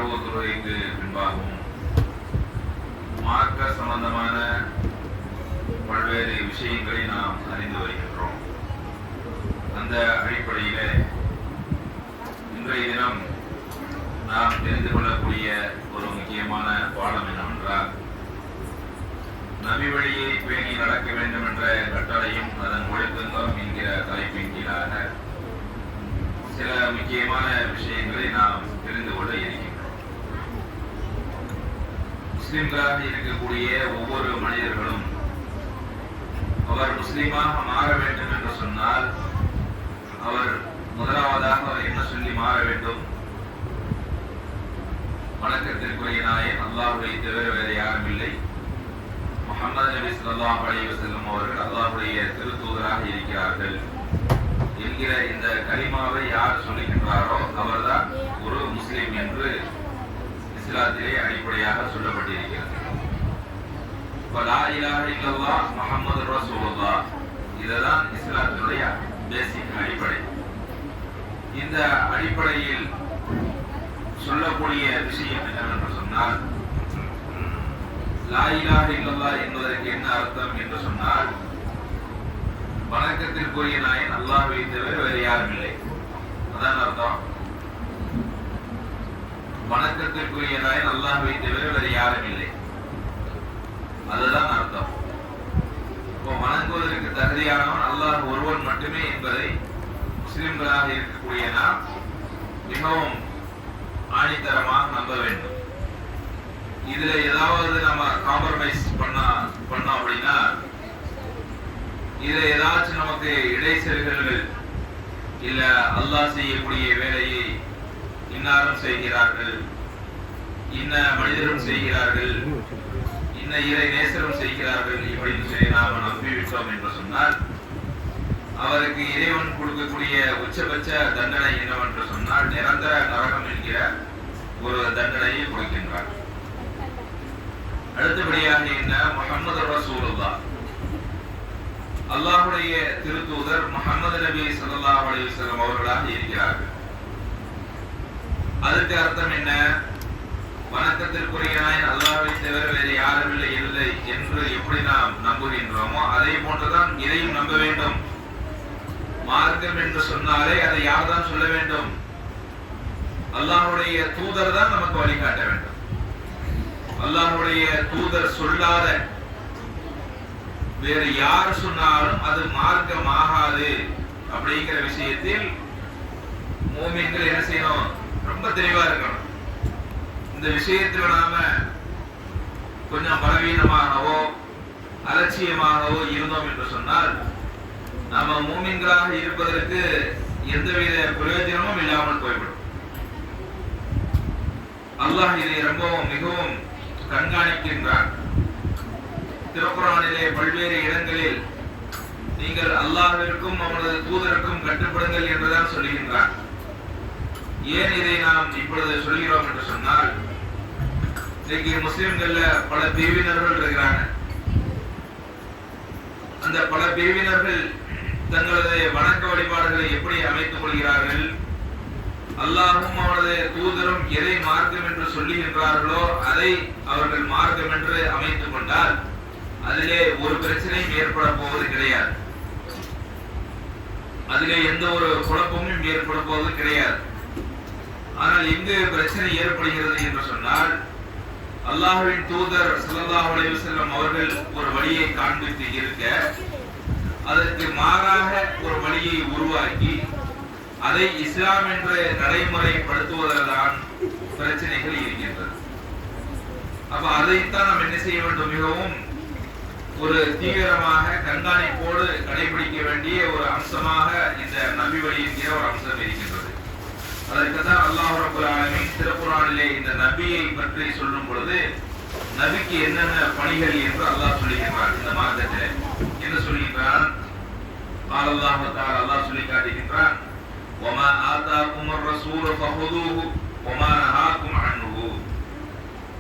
இரவு தொழுகைக்கு பின்பாகவும் மார்க்க சம்பந்தமான பல்வேறு விஷயங்களை நாம் அறிந்து வருகின்றோம். அந்த அடிப்படையிலே இன்றைய தினம் நாம் தெரிந்து கொள்ளக்கூடிய ஒரு முக்கியமான பாடம் என்னவென்றால், நபி வழியை பேணி நடக்க வேண்டும் என்ற கட்டளையும் அதன் ஒழுக்கங்களும் என்கிற தலைப்பின் கீழாக சில முக்கியமான விஷயங்களை நாம் தெரிந்து கொள்ள இருக்கின்றோம். முஸ்லிம்களாக இருக்கக்கூடிய ஒவ்வொரு மனிதர்களும் அவர் முஸ்லிமாக மாற வேண்டும் என்று சொன்னால் அவர் முதலாவதாக அவர் என்ன சொல்லி மாற வேண்டும்? வணக்கத்திற்குரிய நாயன் அல்லாஹ்வை தவிர வேறு யாரும் இல்லை, முஹம்மது நபி ஸல்லல்லாஹு அலைஹி வஸல்லம் அவர்கள் அல்லாஹ்வுடைய திருத்தூதராக இருக்கிறார்கள் என்கிற இந்த கலிமாவை யார் சொல்லுகின்றாரோ அவர்தான் ஒரு முஸ்லிம் என்று இஸ்லாத்திலே அடிப்படையாக சொல்லப்பட்டிருக்கிறது. லா இலாஹ இல்லல்லாஹ் முஹம்மது ரசூலுல்லாஹ், இதுதான் இஸ்லாத்தினுடைய பேசிக் அடிப்படை. இந்த அடிப்படையில் சொல்லக்கூடிய விஷயம் என்னவென்று சொன்னால், லா இலாஹ இல்லல்லாஹ் என்பதற்கு என்ன அர்த்தம் என்று சொன்னால், வணக்கத்திற்குரிய நாயன் அல்லாஹ்வை தவிர வேறு யாரும் இல்லை, அதான் அர்த்தம். வணக்கத்திற்குரிய நாயன் அல்லாஹ்வை தவிர வேறு யாரும் இல்லை, அதுதான் அர்த்தம். இப்போ வணங்குவதற்கு தகுதியானவன் அல்லாஹ் ஒருவன் மட்டுமே என்பதை முஸ்லிம்களாக இருக்கக்கூடிய நாம் மிகவும் ஆணித்தரமாக நம்ப வேண்டும். இதுல ஏதாவது நம்ம காம்ப்ரமைஸ் பண்ணோம் அப்படின்னா, இதுல ஏதாச்சும் நமக்கு இடைச்சல்கள் இல்ல அல்லாஹ் செய்யக்கூடிய வேலையை இன்னாரும் செய்கிறார்கள், இன்ன மனிதரும் செய்கிறார்கள், இன்ன இறை நேசரும் செய்கிறார்கள் இப்படின்னு சொல்லி நாம நம்பிவிட்டோம் என்று சொன்னால், அவருக்கு இறைவன் கொடுக்கக்கூடிய உச்சபட்ச தண்டனை என்னவென்று சொன்னால் நிரந்தர நரகம் என்கிற ஒரு தண்டனையை கொடுக்கின்றார். அடுத்தபடியாக என்ன, முஹம்மது ரசூலுல்லாஹ் அல்லாஹ்வுடைய திருத்தூதர் முஹம்மது நபி ஸல்லல்லாஹு அலைஹி வஸல்லம் அவர்களாக இருக்கிறார்கள். அதற்கு அர்த்தம் என்ன? வணக்கத்திற்குரிய நாயன் அல்லாஹ்வை தவிர வேறு யாரும் இல்லை என்று எப்படி நாம் நம்புகின்றோமோ அதே போன்றுதான் இதையும் நம்ப வேண்டும். மார்க்கம் என்று சொன்னாலே அதை யார் தான் சொல்ல வேண்டும்? அல்லாஹ்வுடைய தூதர் தான் நமக்கு வழிகாட்ட வேண்டும். அல்லாஹ்வுடைய தூதர் சொல்லாத வேறு யார் சொன்னாலும் அது மார்க்கம் ஆகாது அப்படிங்கிற விஷயத்தில் மூமின்கள் என்ன செய்யணும்? ரொம்ப தெளிவா இருக்கணும். இந்த விஷயத்தில் நாம கொஞ்சம் பலவீனமாகவோ அலட்சியமாகவோ இருந்தோம் என்று சொன்னால் நாம மூமின்களாக இருப்பதற்கு எந்தவித பிரயோஜனமும் இல்லாமல் போய்விடும். அல்லாஹ் இதை ரொம்பவும் மிகவும் கண்காணிக்கின்றான். திருக்குர்ஆனிலே பல்வேறு இடங்களில் நீங்கள் அல்லாஹ்விற்கும் அவனது தூதருக்கும் கட்டுப்படுங்கள் என்றுதான் சொல்லுகின்றான். ஏன் இதை நாம் இப்பொழுது சொல்கிறோம் என்று சொன்னால், இன்னைக்கு முஸ்லிம்கள்ல பல பிரிவினர்கள் இருக்கிறாங்க. அந்த பல பிரிவினர்கள் தங்களது வணக்க வழிபாடுகளை எப்படி அமைத்துக் கொள்கிறார்கள்? அல்லாஹும் அவனது தூதரும் எதை மார்க்கம் என்று சொல்லுகின்றார்களோ அதை அவர்கள் மார்க்கம் என்று அமைத்துக் கொண்டால் அதிலே ஒரு பிரச்சனையும் ஏற்பட போவது கிடையாது. அதிலே எந்த ஒரு குழப்பமும் ஏற்பட போவது கிடையாது. ஆனால் எங்கு பிரச்சனை ஏற்படுகிறது என்று சொன்னால், அல்லாஹ்வின் தூதர் ஸல்லல்லாஹு அலைஹி வஸல்லம் அவர்கள் ஒரு வழியை காண்பித்து இருக்க, அதற்கு மாறாக ஒரு வழியை உருவாக்கி அதை இஸ்லாம் என்று நடைமுறைப்படுத்துவதில்தான் பிரச்சனைகள் இருக்கின்றது. அப்ப அதைத்தான் நாம் என்ன செய்ய வேண்டும்? மிகவும் ஒரு தீவிரமாக கண்காணிப்போடு கடைபிடிக்க வேண்டிய ஒரு அம்சமாக இந்த நபி வழி என்கிற ஒரு அம்சம் இருக்கின்றது. அதற்குதான் அல்லாஹ் ரப்பல் ஆலமீன் திருக்குர்ஆனிலே இந்த நபியை பற்றி சொல்லும் பொழுது நபிக்கு என்னென்ன பணிகள் என்று அல்லாஹ் சொல்லுகிறான். இந்த மார்க்கத்தில் என்ன சொல்லுகிறான்? அல்லாஹ் தஆலா அல்லாஹ் சொல்லி காட்டுகின்றான், வமா ஆதாகுமுர் ரசூல் ஃபஹுதூஹு வமா நஹாகும் அன்ஹு.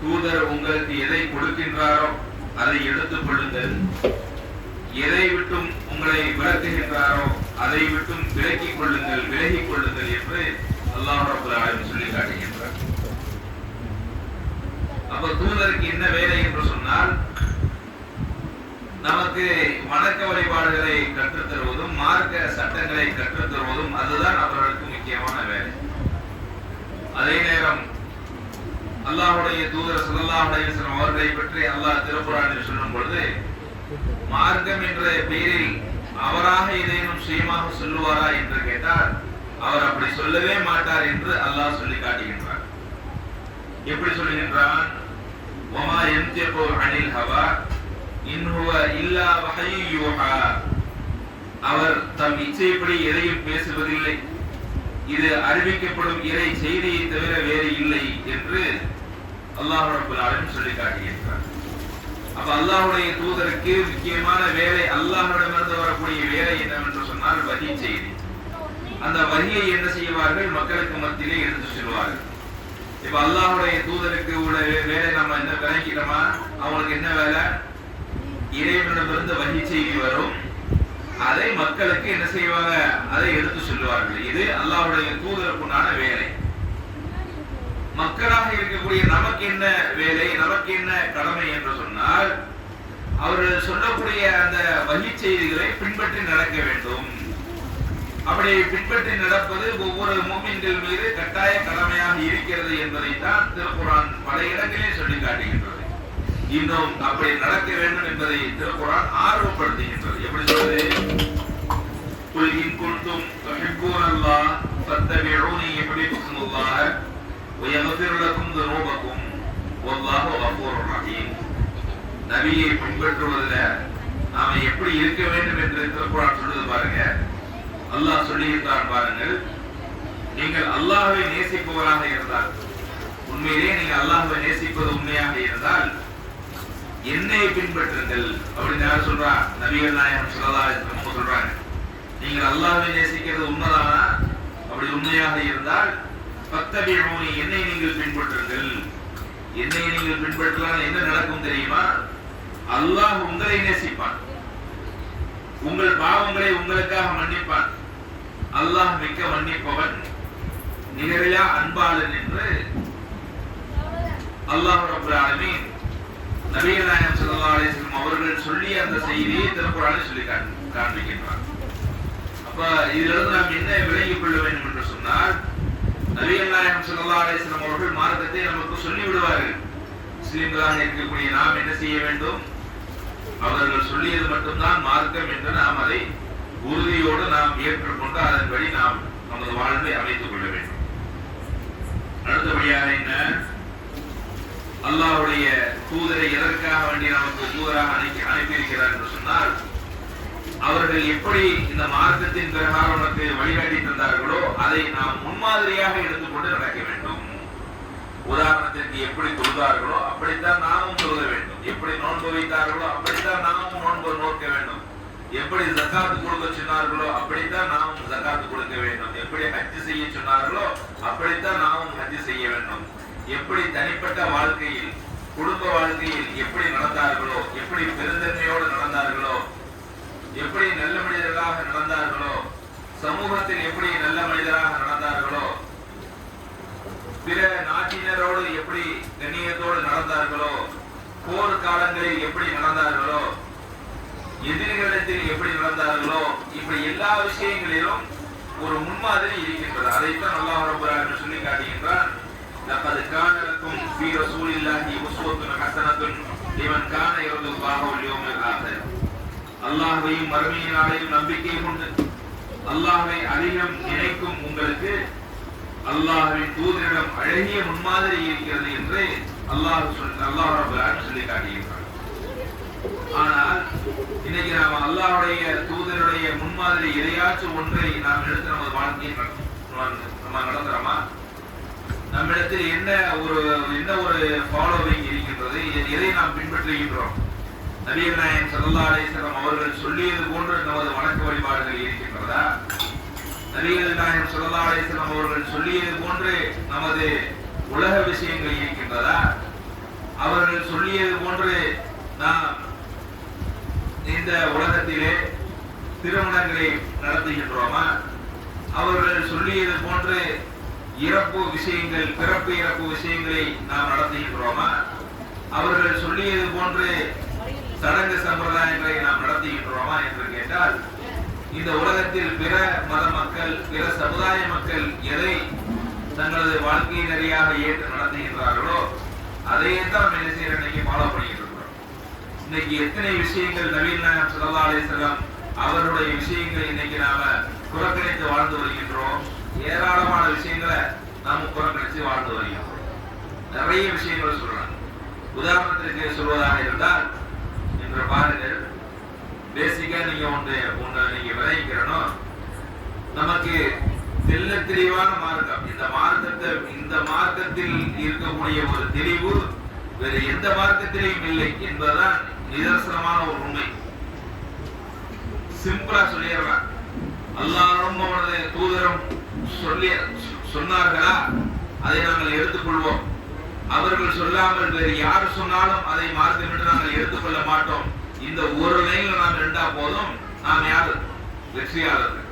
தூதர் உங்களுக்கு எதை கொடுக்கின்றாரோ அதை எடுத்துக் கொள்ளுங்கள், எதை விட்டும் உங்களை விலக்குகின்றாரோ அதை விட்டும் விலகிக் கொள்ளுங்கள் என்று அல்லாஹ் ரப்பல் ஆலமீன் சொல்லி காட்டுகின்றார். தூதருக்கு என்ன வேலை என்று சொன்னால், நமக்கு வணக்க வழிபாடுகளை கற்றுத் தருவதும் மார்க்க சட்டங்களை கற்றுத் தருவதும் அதுதான் அவர்களுக்கு முக்கியமான வேலை. அதே நேரம் அல்லாஹ்வுடைய தூதர் ஸல்லல்லாஹு அலைஹி வஸல்லம் அவர்களை பற்றி அல்லாஹ் திருக்குர்ஆனில் சொல்லும் பொழுது, மார்க்கம் என்ற பெயரில் அவராக ஏதேனும் சுயமாக சொல்லுவாரா என்று கேட்டால் அவர் அப்படி சொல்லவே மாட்டார் என்று அல்லாஹ் சொல்லி காட்டுகின்றார். எப்படி சொல்லுகின்றான்? வமா யன்திகு அனில் ஹவா இன் ஹுவ இல்லா வஹயு யூஹா. அவர் தம் இச்சைப்படி எதையும் பேசுவதில்லை, இது அறிவிக்கப்படும் இறை செய்தியை தவிர வேறு இல்லை என்று அல்லாஹ் ரப்பல் ஆலமீன் சொல்லி காட்டுகின்றார். அப்ப அல்லாஹ்வுடைய தூதருக்கு முக்கியமான வேலை, அல்லாஹ்விடமிருந்து வரக்கூடிய வேலை என்னவென்று சொன்னால் வஹி செய்தி. அந்த வஹியை என்ன செய்வார்கள்? மக்களுக்கு மத்தியிலே எடுத்து செல்வார்கள். இப்ப அல்லாஹ்வுடைய தூதருக்கு வேலை நம்ம என்ன விளங்கிட்டோமா? அவங்களுக்கு என்ன வேலை? இறைவனிடமிருந்து வஹி செய்தி வரும், அதை மக்களுக்கு என்ன செய்வாங்க? அதை எடுத்து சொல்லுவார்கள். இது அல்லாஹ்வுடைய தூதருக்குண்டான வேலை. மக்களாக இருக்கக்கூடிய நமக்கு என்ன வேலை, நமக்கு என்ன கடமை என்று சொன்னால், அவர்கள் சொல்லக்கூடிய அந்த வஹி செய்திகளை பின்பற்றி நடக்க வேண்டும். அப்படி பின்பற்றி நடப்பது ஒவ்வொரு மூமின்கள் மீது கட்டாய கடமையாக இருக்கிறது என்பதைத்தான் திருக்குர்ஆன் பல இடங்களிலே சொல்லி காட்டுகின்றது. இன்னும் அப்படி நடக்க வேண்டும் என்பதை திருக்குர்ஆன் ஆர்வப்படுத்துகின்றது. எப்படி சொல்றது? குல் இன் குன்தும் துஹிப்பூனல்லாஹ் ஃபத்தபிஊனி யுஹ்பிபுக்குமுல்லாஹ் வ யக்ஃபிர் லக்கும் துனூபக்கும் வல்லாஹு கஃபூருர் ரஹீம். நபியை பின்பற்றுவதில் நாம எப்படி இருக்க வேண்டும் என்று திருக்குர்ஆன் சொல்லுது பாருங்க. அல்லாஹ் சொல்லுகின்றான் பாருங்கள், நீங்கள் அல்லாஹ்வை நேசிப்பவராக இருந்தால், உண்மையிலே நீங்கள் அல்லாஹ்வை நேசிப்பது உண்மையாக இருந்தால் என்னை பின்பற்றுங்கள் அப்படின்னு யார் சொல்றா? நபிகள் நாயகம் ஸல்லல்லாஹு அலைஹி வஸல்லம் சொல்றாங்க. நீங்கள் அல்லாஹ்வை நேசிக்கிறது உண்மைதானா? அப்படி உண்மையாக இருந்தால் ஃபத்தபிஊனி, என்னை நீங்கள் பின்பற்றுங்கள். என்னை நீங்கள் பின்பற்றலாம் என்ன நடக்கும் தெரியுமா? அல்லாஹ் உங்களை நேசிப்பான், உங்கள் பாவங்களை உங்களுக்காக மன்னிப்பான். அல்லாஹ் மிக்க மன்னிப்பவன், நிகரில்லா அன்பாளன் என்று அல்லாஹ் ரப்பல் ஆலமீன் நபிகள் நாயகம் ஸல்லல்லாஹு அலைஹி வஸல்லம் அவர்கள் சொல்லி அந்த செய்தியை திருக்குர்ஆனில் சொல்லி காண்பிக்கின்றார். அப்ப இதிலிருந்து நாம் என்ன விளங்கிக் கொள்ள வேண்டும் என்று சொன்னால், நபிகள் நாயகம் ஸல்லல்லாஹு அலைஹி வஸல்லம் அவர்கள் மார்க்கத்தை நமக்கு சொல்லி விடுவார்கள். முஸ்லிம்களாக இருக்கக்கூடிய நாம் என்ன செய்ய வேண்டும்? அவர்கள் சொல்லியது மட்டும்தான் மார்க்கம் என்று நாம் அதை உறுதியோடு நாம் ஏற்றுக்கொண்டு அதன்படி நாம் நமது வாழ்வை அமைத்துக் கொள்ள வேண்டும். அடுத்தபடியாக என்ன? அல்லாஹ்வுடைய தூதரை எதற்காக வேண்டி நமக்கு தூதராக அனுப்பியிருக்கிறார் என்று சொன்னால், அவர்கள் எப்படி இந்த மார்க்கத்தின் பிரகாரம் நமக்கு வழிகாட்டி தந்தார்களோ அதை நாம் முன்மாதிரியாக எடுத்துக்கொண்டு நடக்க வேண்டும். உதாரணத்திற்கு எப்படி தொழுதார்களோ அப்படித்தான் நாமும் தொழுத வேண்டும். எப்படி நோன்பு வைத்தார்களோ அப்படித்தான் நாமும் நோன்பு நோக்க வேண்டும். எப்படி ஜகாத் கொடுக்க சொன்னார்களோ அப்படித்தான் நாமும் ஜகாத் கொடுக்க வேண்டும். எப்படி ஹஜ் செய்ய சொன்னார்களோ அப்படித்தான் நாமும் ஹஜ் செய்ய வேண்டும். எப்படி தனிப்பட்ட வாழ்க்கையில், குடும்ப வாழ்க்கையில் எப்படி நடந்தார்களோ, எப்படி பெருந்தன்மையோடு நடந்தார்களோ, எப்படி நல்ல மனிதர்களாக நடந்தார்களோ, சமூகத்தில் எப்படி நல்ல மனிதராக நடந்தார்களோ, பிற நாட்டினரோடு எப்படி கண்ணியத்தோடு நடந்தார்களோ, போர் காலங்களில் எப்படி நடந்தார்களோ, எதிரிகளிடத்தில் எப்படி நடந்தார்களோ, இப்படி எல்லா விஷயங்களிலும் ஒரு முன்மாதிரி இருக்கின்றது. அதைத்தான் அல்லாஹ் ரப்பல் ஆலமீன் சொல்லி காட்டுகின்றான். லகத் கான லக்கும் ஃபீ ரசூலில்லாஹி உஸ்வத்துன் ஹஸனத்துன் லிமன் கான யர்ஜுல்லாஹ வல் யௌமல் ஆகிர். அல்லாஹ்வையும் மறுமை நாளையும் நம்பிக்கை கொண்டு அல்லாஹ்வை அதிகம் நினைக்கும் உங்களுக்கு அல்லாஹ்வின் தூதரிடம் அழகிய முன்மாதிரி இருக்கிறது என்று அல்லாஹ் ரப்பல் ஆலமீன் சொல்லி காட்டுகின்றான். ஆனால் இன்னைக்கு நாம் அல்லாஹ்வுடைய தூதருடைய முன்மாதிரி எதையாச்சும் ஒன்றை நாம் எடுத்து நமது வாழ்க்கையை நம்ம நடத்துறோமா? நம்மிடத்தில் என்ன ஒரு ஃபாலோவிங் இருக்கின்றது? எதை நாம் பின்பற்றுகின்றோம்? நபிகள் நாயகம் ஸல்லல்லாஹு அலைஹி வஸல்லம் அவர்கள் சொல்லியது போன்று நமது வணக்க வழிபாடுகள் இருக்கின்றதா? நபிகள் நாயகம் ஸல்லல்லாஹு அலைஹி வஸல்லம் அவர்கள் சொல்லியது போன்று நமது உலக விஷயங்கள் இருக்கின்றதா? அவர்கள் சொல்லியது போன்று நாம் இந்த உலகத்திலே திருமணங்களை நடத்துகின்றோமா? அவர்கள் சொல்லியது போன்று இறப்பு விஷயங்கள், பிறப்பு இறப்பு விஷயங்களை நாம் நடத்துகின்றோமா? அவர்கள் சொல்லியது போன்று சடங்கு சம்பிரதாயங்களை நாம் நடத்துகின்றோமா என்று கேட்டால், இந்த உலகத்தில் பிற மத மக்கள், பிற சமுதாய மக்கள் எதை தங்களது வாழ்க்கை நெறியாக ஏற்று நடத்துகின்றார்களோ அதையே தான் என்ன செய்யற இன்னைக்கு ஃபாலோ பண்ணிட்டு இருக்கிறோம். இன்னைக்கு எத்தனை விஷயங்கள் நபீல் நாயகம் ஸல்லல்லாஹு அலைஹி வஸல்லம் அவருடைய விஷயங்கள் இன்னைக்கு நாம புறக்கணித்து வாழ்ந்து வருகின்றோம். ஏராளமான விஷயங்களை நாம புறக்கணித்து வாழ்ந்து வருகின்றோம். நிறைய விஷயங்கள் சொல்றாங்க. உதாரணத்திற்கு சொல்வதாக இருந்தால், இன்று பாருங்கள், பேசிக்கா நீங்க ஒன்று நீங்க விளைவிக்கிறனும், நமக்கு தெல்ல தெளிவான மார்க்கம், இந்த மார்க்கத்தில் இருக்கக்கூடிய ஒரு தெளிவு வேறு எந்த மார்க்கத்திலையும் இல்லை என்பதுதான் நிதர்சனமான ஒரு உண்மை. சிம்பிளா சொல்லிடுறான். அல்லாஹ்வும் அவனது தூதரும் சொன்னார்களா அதை நாங்கள் எடுத்துக்கொள்வோம். அவர்கள் சொல்லாமல் வேறு யார் சொன்னாலும் அதை மார்க்கம் என்று நாங்கள் எடுத்துக்கொள்ள மாட்டோம். இந்த ஒரு லைன்ல நாம் இருந்தா போதும், நாம் யார் வெற்றியாளர்கள்.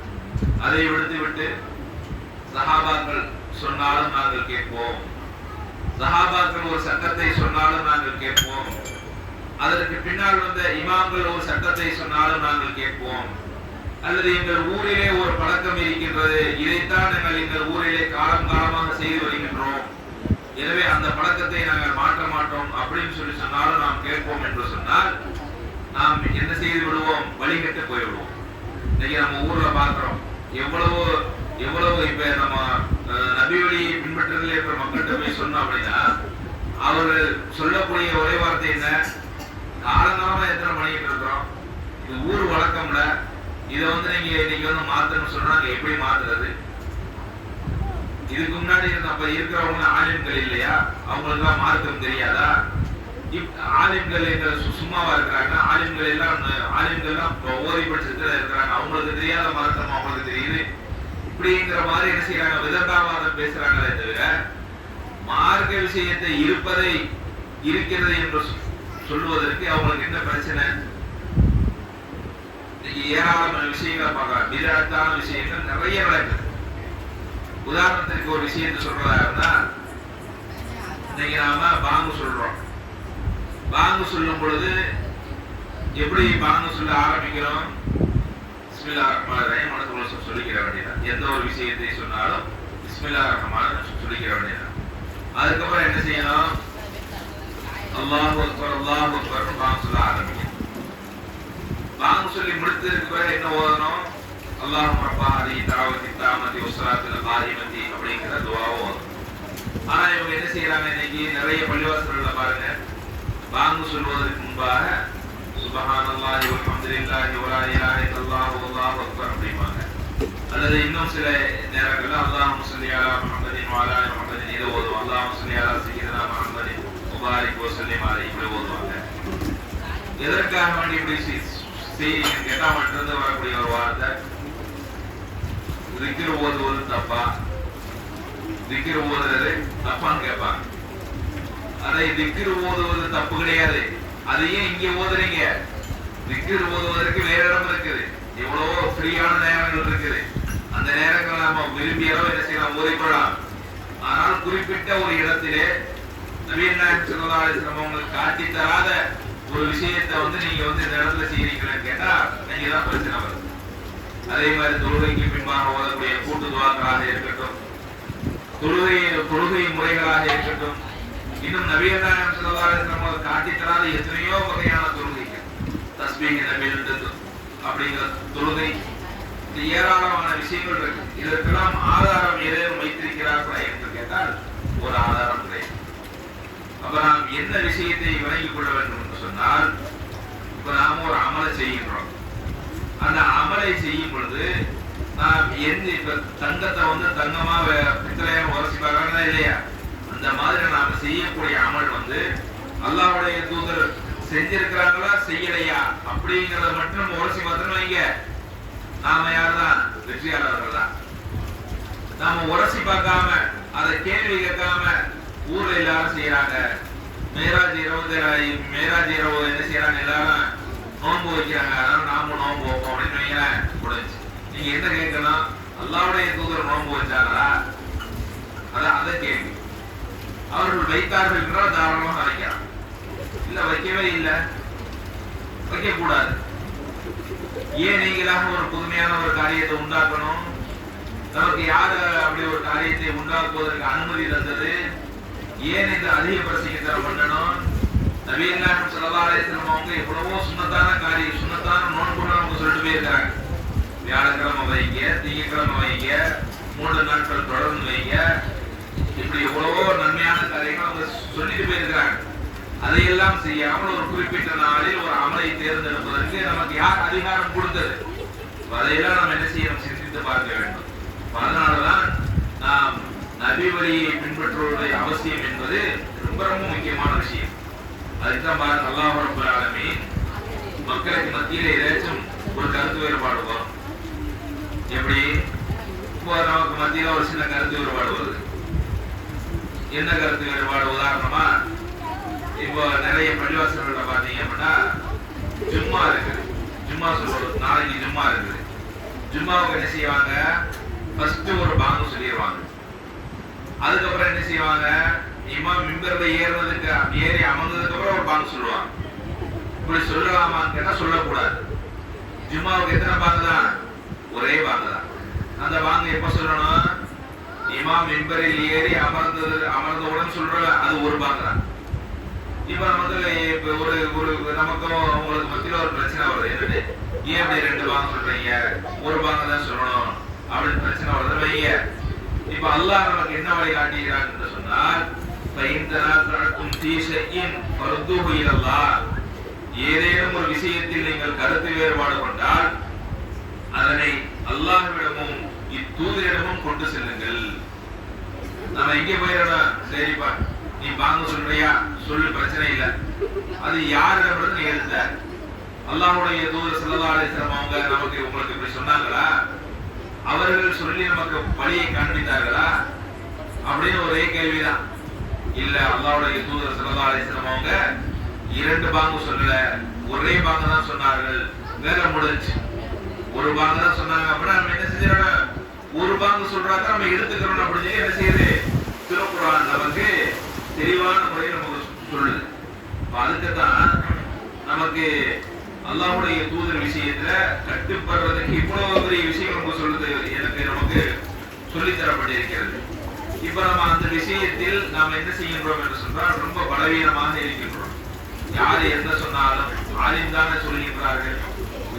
அதை விடுத்துவிட்டு சஹாபாக்கள் சொன்னாலும் நாங்கள் கேட்போம், சஹாபாக்கள் ஒரு சட்டத்தை சொன்னாலும் நாங்கள் கேட்போம், அதற்கு பின்னால் வந்த இமாம்கள் ஒரு சட்டத்தை சொன்னாலும் நாங்கள் கேட்போம், அல்லது எங்கள் ஊரிலே ஒரு பழக்கம் இருக்கின்றது, இதைத்தான் நாங்கள் எங்கள் ஊரிலே காலம் காலமாக செய்து வருகின்றோம், எனவே அந்த பழக்கத்தை நாங்கள் மாற்ற மாட்டோம் அப்படின்னு சொல்லி சொன்னாலும் நாம் கேட்போம் என்று சொன்னால், நாம் என்ன செய்து விடுவோம்? வழிகட்டு போய்விடுவோம். இன்னைக்கு நம்ம ஊர்ல பாக்குறோம், எவ்வளவு இப்ப நம்ம நபி வழியை பின்பற்றுதல் என்ற மக்கள்கிட்ட போய் சொன்னோம் அப்படின்னா, அவர்கள் சொல்லக்கூடிய ஒரே வார்த்தை என்ன? காலங்காலமா எத்தனை பண்ணிட்டு இருக்கிறோம், இது ஊர் வழக்கம்ல, இதை நீங்க இன்னைக்கு மாத்தணும்னு சொல்றாங்க. எப்படி மாத்துறது? இதுக்கு முன்னாடி அப்ப இருக்கிறவங்க ஆலிம்கள் இல்லையா? அவங்களுக்கு மார்க்கம் தெரியாதா? ஆலிம்கள் சும்மாவா இருக்கிறாங்க? ஆலிம்கள் எல்லாம் ஓதி படிச்சுட்டு இருக்கிறாங்க. அவங்களுக்கு தெரியாத மார்க்கம் அவங்களுக்கு தெரியுது. இப்படிங்கிற மாதிரி என்ன செய்யறாங்க? விதண்டாவாதம் பேசுறாங்களே தவிர மார்க்க விஷயத்தை இருக்கிறது என்று சொல்லுவதற்கு அவங்களுக்கு என்ன பிரச்சனை? ஏராளமான விஷயங்களை பார்க்கலாம். விதத்தான விஷயங்கள் நிறைய நடக்குது. உதாரணத்திற்கு ஒரு விஷயத்தை சொல்றதா இருந்தா, இன்னைக்கு நாம பாங்கு சொல்றோம். பாங்கு சொல்லும் பொழுது எப்படி பாங்கு சொல்ல ஆரம்பிக்கிறோம்? பிஸ்மில்லாஹிர் ரஹ்மானிர் ரஹீம் மனசுக்குள்ள சொல்லிக்கிற வேண்டியதான். எந்த ஒரு விஷயத்தை சொன்னாலும் பிஸ்மில்லாஹிர் ரஹ்மானிர் சொல்லிக்கிற வேண்டியதான். அதுக்கப்புறம் என்ன செய்யணும்? அல்லாஹு அக்பர் அல்லாஹு அக்பர் பாங்கு சொல்ல ஆரம்பிக்கணும். பாங்கு சொல்லி முடித்ததுக்கு பிறகு என்ன ஓதணும்? அல்லாஹும்ம ரப்ப ஹாதிஹி தஅவத்தி தாமத்தி வஸ்ஸலாத்தில் காயிமத்தி அப்படிங்கிற துஆவை ஓதணும். ஆனா இவங்க என்ன செய்யறாங்க? இன்னைக்கு நிறைய பள்ளிவாசல்கள்ல பாருங்க, பாங்கு சொல்வதற்கு முன்பாக சுப்ஹானல்லாஹி வல்ஹம்துலில்லாஹி வலா இலாஹா இல்லல்லாஹு வல்லாஹு அக்பர் அப்படிம்பாங்க. அல்லது இன்னும் சில நேரங்கள்ல அல்லாஹும்ம ஸல்லி அலா முஹம்மதின் வ அலா ஆலி முஹம்மதின் இதை ஓதுவோம். அல்லாஹும்ம ஸல்லி அலா சய்யிதினா முஹம்மதின் வ பாரிக் வ ஸல்லிம் அலைஹி இப்படி ஓதுவாங்க. எதற்காக வேண்டி இப்படி செய்யுங்க கேட்டா மட்டும் வரக்கூடிய ஒரு வார்த்தை, திக்ர் ஓதுவது தப்பா? திக்ர் ஓதுறது தப்பான்னு கேட்பாங்க. அதை திக்ர் ஓதுவது தப்பு கிடையாது. அதையே இங்க ஓதுறீங்க. திக்ர் ஓதுவதற்கு வேற இடம் இருக்குது. எவ்வளவோ ஃப்ரீயான நேரங்கள் இருக்குது. அந்த நேரங்கள் நாம விரும்பியோ என்ன செய்யலாம்? ஓதிக்கொள்ளலாம். ஆனால் குறிப்பிட்ட ஒரு இடத்திலே நபிகள் நாயகம் ஸல்லல்லாஹு அலைஹி வஸல்லம் உங்களுக்கு காட்டி தராத ஒரு விஷயத்தை நீங்க இந்த இடத்துல செய்யறீங்கன்னு கேட்டா நீங்க தான் பிரச்சனை வருது. அதே மாதிரி தொழுகைக்கு பின்பாக ஓதக்கூடிய கூட்டு துஆக்களாக இருக்கட்டும், தொழுகை முறைகளாக இருக்கட்டும், இன்னும் நபிகள் நாயகம் ஸல்லல்லாஹு அலைஹி வஸல்லம் காட்டி தராத எத்தனையோ வகையான தொழுகைகள், தஸ்பீஹ் நபில் அப்படிங்கிற தொழுகை, ஏராளமான விஷயங்கள் இருக்கு. இதற்கெல்லாம் ஆதாரம் ஏதேனும் வைத்திருக்கிறார்களா என்று கேட்டால் ஒரு ஆதாரம் கிடையாது. அப்ப நாம் என்ன விஷயத்தை விளங்கிக் கொள்ள வேண்டும் என்று சொன்னால், இப்ப நாம ஒரு அமலை செய்கின்றோம். அந்த அமலை செய்யும் பொழுது நாம் இப்ப தங்கத்தை தங்கமா பித்தளையா உரசி பார்க்கறதா இல்லையா? அந்த மாதிரி நாம செய்யக்கூடிய அமல் அல்லாஹ்வுடைய தூதர் செஞ்சிருக்கிறாங்களா செய்யலையா அப்படிங்கறத மட்டும் உரசி பார்த்தோம் வைங்க, நாம யாருதான்? வெற்றியாளர்கள் தான். நாம உரசி பார்க்காம அதை கேள்வி கேட்காம ஊர்ல எல்லாரும் செய்யறாங்க. மேராஜ் இரவு என்ன செய்யறாங்க? எல்லாரும் நோன்பு வைக்கிறாங்க. அதனால நாம நோன்பு வைப்போம் அப்படின்னு வைங்களேன், முடிஞ்சு. நீங்க என்ன கேட்கணும்? அல்லாஹ்வுடைய தூதர் நோன்பு வச்சாங்களா? அதை கேள்வி. அவர்கள் வைத்தார்கள் என்றால் தாராளமாக வைக்கிறான். வீட்டுல வைக்கவே இல்லை, வைக்க கூடாது. ஏன் நீங்களாக ஒரு புதுமையான ஒரு காரியத்தை உண்டாக்கணும்? நமக்கு யாரு அப்படி ஒரு காரியத்தை உண்டாக்குவதற்கு அனுமதி தந்தது? ஏன் இந்த அதிக பிரசங்கத்தை பண்ணணும்? நபிகள் நாயகம் ஸல்லல்லாஹு அலைஹி வஸல்லம் அவங்க எவ்வளவோ சுன்னத்தான காரியம், சுன்னத்தான நோன்புகள் அவங்க சொல்லிட்டு போயிருக்காங்க. வியாழக்கிழமை வைங்க, திங்கட்கிழமை வைங்க, 3 நாட்கள் தொடர்ந்து வைங்க, இப்படி எவ்வளவோ நன்மையான காரியங்கள் அவங்க சொல்லிட்டு போயிருக்கிறாங்க. அதையெல்லாம் செய்யாமல் ஒரு குறிப்பிட்ட நாளில் ஒரு அமலை தேர்ந்தெடுப்பதற்கு நமக்கு யார் அதிகாரம் கொடுத்தது? அதையெல்லாம் நாம் என்ன செய்யணும்? சிந்தித்து பார்க்க வேண்டும். அதனாலதான் நாம் நபி வழியை பின்பற்றுவதை அவசியம் என்பது ரொம்ப ரொம்ப முக்கியமான விஷயம். அதுதான் பாருங்க, அல்லாஹ் ரப்பல் ஆலமீன் மக்களுக்கு மத்தியில ஏதாச்சும் ஒரு கருத்து வேறுபாடு வரும். எப்படி இப்போ நமக்கு மத்தியில ஒரு சின்ன கருத்து வேறுபாடு வருது. என்ன கருத்து வேறுபாடு? உதாரணமா இப்போ நிறைய பள்ளிவாசல்கள பாத்தீங்க அப்படின்னா ஜும்மா இருக்குது, ஜும்மா சொல்றது, நாளைக்கு ஜும்மா இருக்குது. ஜும்மாவுக்கு என்ன செய்வாங்க? ஃபர்ஸ்ட் ஒரு பாங்கு சொல்லிடுவாங்க. அதுக்கப்புறம் என்ன செய்வாங்க? இமாம் மிம்பர்ல ஏறி அமர்ந்ததுக்கு அப்புறம் ஒரு பாங்கு சொல்லுவாங்க. இப்படி சொல்லலாமான்னு கேட்டா சொல்லக்கூடாது. ஜும்மாவுக்கு எத்தனை பாங்கு தான்? ஒரே பாங்கு தான். அந்த பாங்கு எப்ப சொல்லணும்? இமாம் மிம்பரில் ஏறி அமர்ந்தவுடன் சொல்ற அது ஒரு பாங்கு தான். இப்ப நமக்கு ஒரு நமக்கும் உங்களுக்கு மத்தியில ஒரு பிரச்சனை வருது. என்னது, ஏன் அப்படி 2 பாங்கு சொல்றீங்க, ஒரு பாங்கு தான் சொல்லணும் அப்படின்னு பிரச்சனை வருது வைங்க. இப்ப அல்லாஹ் நமக்கு என்ன வழி காட்டுகிறான் என்று சொன்னால், ஏதேனும் ஒரு விஷயத்தில் நீங்கள் கருத்து வேறுபாடு கொண்டால் அதனை அல்லாஹ்விடமும் இத்தூதரிடமும் கொண்டு செல்லுங்கள். நம்ம எங்கே போயிடணும்? சரிப்பா, நீ பாங்கு சொல்றியா, சொல்லு, பிரச்சனை இல்லை. அது யாரிடம் நிகழ்த்த? அல்லாஹ்வுடைய தூதர் ஸல்லல்லாஹு அலைஹி வஸல்லம் அவங்க நமக்கு உங்களுக்கு இப்படி சொன்னாங்களா? அவர்கள் சொல்லி நமக்கு வழியை காண்பித்தார்களா? அப்படின்னு ஒரே கேள்விதான். இல்ல, அல்லாஹ்வுடைய தூதர் ஸல்லல்லாஹு அலைஹி வஸல்லம் அவங்க 2 பாங்கு சொல்லல, ஒரே பாங்கு தான் சொன்னார்கள். வேலை முடிஞ்சு. ஒரு பாங்கு தான் சொன்னாங்க அப்படின்னா நம்ம என்ன செஞ்சிடணும்? ஒரு பாங்கு சொல்றாங்க நம்ம எடுத்துக்கிறோம் அப்படின்னு சொல்லி என்ன செய்யுது? திருக்குர்ஆன் நமக்கு தெளிவான முறையில் நமக்கு சொல்லுது. அதுக்குதான் நமக்கு அல்லாஹ்வுடைய தூதர் விஷயத்துல கட்டுப்படுறதுக்கு இவ்வளவு பெரிய விஷயம் நமக்கு சொல்லுது, நமக்கு சொல்லித் தரப்பட்டிருக்கிறது. இப்ப நம்ம அந்த விஷயத்தில் நாம் என்ன செய்கின்றோம் என்று சொன்னால் ரொம்ப பலவீனமாக இருக்கின்றோம். யாரு என்ன சொன்னாலும் ஆலிம் தானே சொல்லுகின்றார்கள்,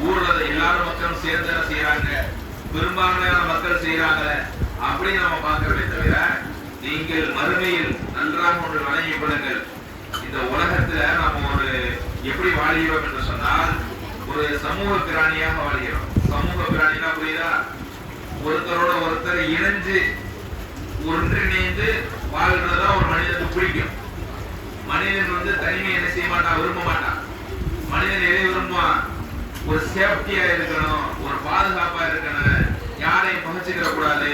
ஊர்ல எல்லாரும் மக்களும் சேர்ந்து செய்யறாங்க, பெரும்பான்மையான மக்கள் செய்யறாங்க அப்படின்னு நம்ம பார்க்கிறதை தவிர, நீங்கள் மறுமையில் நன்றாக ஒன்று வழங்கிக் கொள்ளுங்கள். இந்த உலகத்துல நாம ஒரு எப்படி வாழ்கிறோம் என்று சொன்னால் ஒரு சமூக பிராணியாக வாழ்கிறோம். சமூக பிராணினா புரியுதா? ஒருத்தரோட ஒருத்தர் இணைஞ்சு ஒன்றிணைந்து வாழ்றதா ஒரு மனிதனுக்கு பிடிக்கும். மனிதன் தனிமை என்ன செய்ய மாட்டான், விரும்ப மாட்டான். மனிதன் எதை விரும்புவான்? ஒரு சேஃப்டியா இருக்கணும், ஒரு பாதுகாப்பா இருக்கணும், யாரையும் பகிச்சுக்கிற கூடாது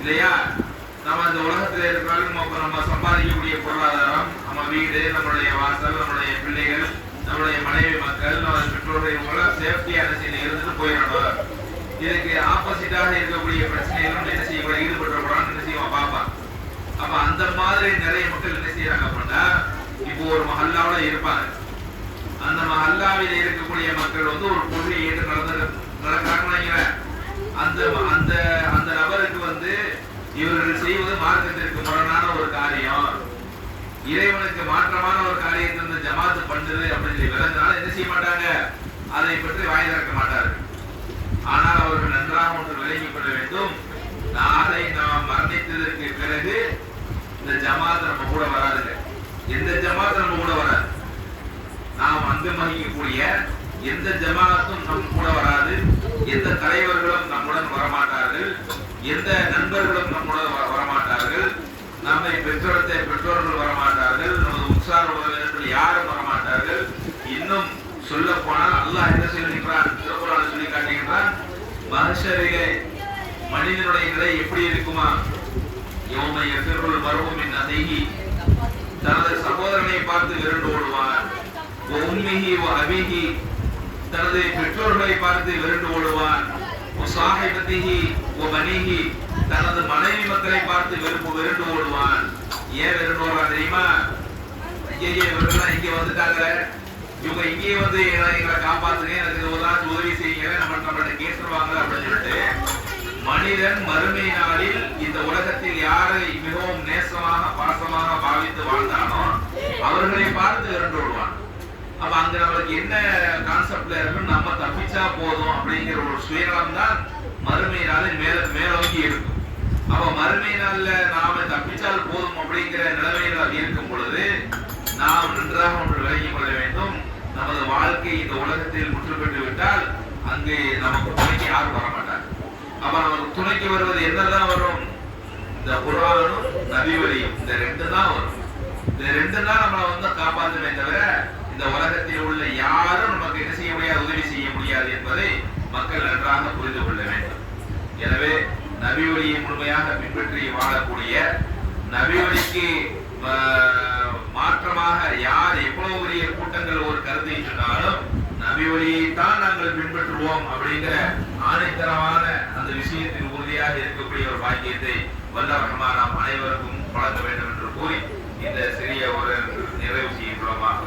இல்லையா? நம்ம இந்த உலகத்துல இருக்கிறாலும் நம்ம சம்பாதிக்கக்கூடிய பொருளாதாரம், நம்ம வீடு, நம்மளுடைய வாசல், நம்மளுடைய பிள்ளைகள், நம்மளுடைய மனைவி மக்கள், நம்ம பெற்றோர்கள், இவங்களாம் சேஃப்டியா இருந்துட்டு போயிடணும். இதுக்கு ஆப்போசிட்டாக இருக்கக்கூடிய பிரச்சனைகளும் என்ன செய்யக்கூடாது, ஈடுபட்டுக்கூடாதுன்னு என்ன செய்வோம் பார்ப்பான். அப்ப அந்த மாதிரி நிறைய மக்கள் என்ன செய்யறாங்க அப்படின்னா, இப்போ ஒரு மஹல்லாவோட இருப்பாங்க. அந்த மஹல்லாவில் இருக்கக்கூடிய மக்கள் ஒரு கொள்கையை ஏற்று நடக்கிறாங்க. அந்த அந்த நபருக்கு இவர்கள் செய்வது மார்க்கத்திற்கு முரணான ஒரு காரியம், இறைவனுக்கு மாற்றமான ஒரு காரியத்தை இந்த ஜமாத்து பண்ணுது அப்படின்னு சொல்லி விளங்கினாலும் என்ன செய்ய மாட்டாங்க, அதை பற்றி வாய் திறக்க மாட்டார்கள். ஆனால் அவர்கள் நன்றாக ஒன்று விளங்கிக் கொள்ள வேண்டும், நாளை நாம் மரணித்ததற்கு பிறகு இந்த ஜமாத் நம்ம கூட வராதுங்க. எந்த ஜமாத் நம்ம கூட வராது. நாம் அங்கம் வகிக்கக்கூடிய எந்த ஜமாத்தும் நம் கூட வராது. எந்த தலைவர்களும் நம்முடன் வரமாட்டார்கள். எந்த நண்பர்களும் நம்முடன் வரமாட்டார்கள். நம்மை பெற்றோரத்தை பெற்றோர்கள் வரமாட்டார்கள். நமது உற்சாக உறவினர்கள் யாரும் வரமாட்டார்கள். இன்னும் சொல்ல போனால் அல்லாஹ் என்ன சொல்லுகிறான், திருக்குர்ஆனில் சொல்லி காட்டுகின்றான், மஹ்ஷரிலே மனிதனுடைய நிலை எப்படி இருக்குமா? யௌம யஃபிருல் மர்உ மின் அஹீஹி, தனது சகோதரனை பார்த்து விரண்டு ஓடுவான். வ உம்மிஹி வ அபீஹி, தனது பெற்றோர்களை பார்த்து விரண்டு ஓடுவான். வ ஸாஹிபத்திஹி வ பனீஹி, தனது மனைவி மக்களை பார்த்து விரண்டு ஓடுவான். ஏன் விரண்டு ஓடுறான் தெரியுமா? ஐயா இவர்கள்லாம் இங்க வந்துட்டாங்க, இவங்க இங்கேயே வந்து எங்களை காப்பாத்துங்க, எனக்கு ஏதாச்சும் உதவி செய்யுங்க, நம்மள்ட்ட கேட்டுருவாங்க அப்படின்னு சொல்லிட்டு மனிதன் மறுமை நாளில் இந்த உலகத்தில் யாரை மிகவும் நேசமாக பாசமாக பாவித்து வாழ்ந்தானோ அவர்களை பார்த்து இரண்டு விடுவான். அப்ப அங்க நம்மளுக்கு என்ன கான்செப்ட்ல இருக்குன்னு நம்ம தப்பிச்சா போதும் அப்படிங்கிற ஒரு சுயநலம் தான் மறுமை நாளில் மேலோங்கி இருக்கும். அப்ப மறுமை நாள்ல நாம தப்பிச்சால் போதும் அப்படிங்கிற நிலைமையில இருக்கும் பொழுது நாம் நன்றாக ஒன்று விளங்கிக் கொள்ள வேண்டும். நமது வாழ்க்கை இந்த உலகத்தில் முற்றுப்பெற்று விட்டால் அங்கு நமக்கு துணைக்கு யாரும் வரமாட்டார். அப்ப நமக்கு துணைக்கு வருவது என்னதான் வரும்? இந்த குர்ஆனும் நபி வழியும், இந்த ரெண்டு தான் வரும். இந்த ரெண்டு தான் நம்மளை வந்து காப்பாற்றுமே தவிர இந்த உலகத்தில் உள்ள யாரும் நமக்கு என்ன செய்ய முடியாது, உதவி செய்ய முடியாது என்பதை மக்கள் நன்றாக புரிந்து கொள்ள வேண்டும். எனவே நபி வழியை முழுமையாக பின்பற்றி வாழக்கூடிய, நபி வழிக்கு மாற்றமாக யார் எவ்வளவு பெரிய கூட்டங்கள் ஒரு கருத்தை சொன்னாலும் நபி வழியைத்தான் நாங்கள் பின்பற்றுவோம் அப்படிங்கிற ஆணைத்தரமான அந்த விஷயத்தில் உறுதியாக இருக்கக்கூடிய ஒரு பாக்கியத்தை வல்ல ரஹ்மான் நாம் அனைவருக்கும் வழங்க வேண்டும் என்று கூறி இந்த சிறிய ஒரு நிறைவு செய்யும் மூலமாக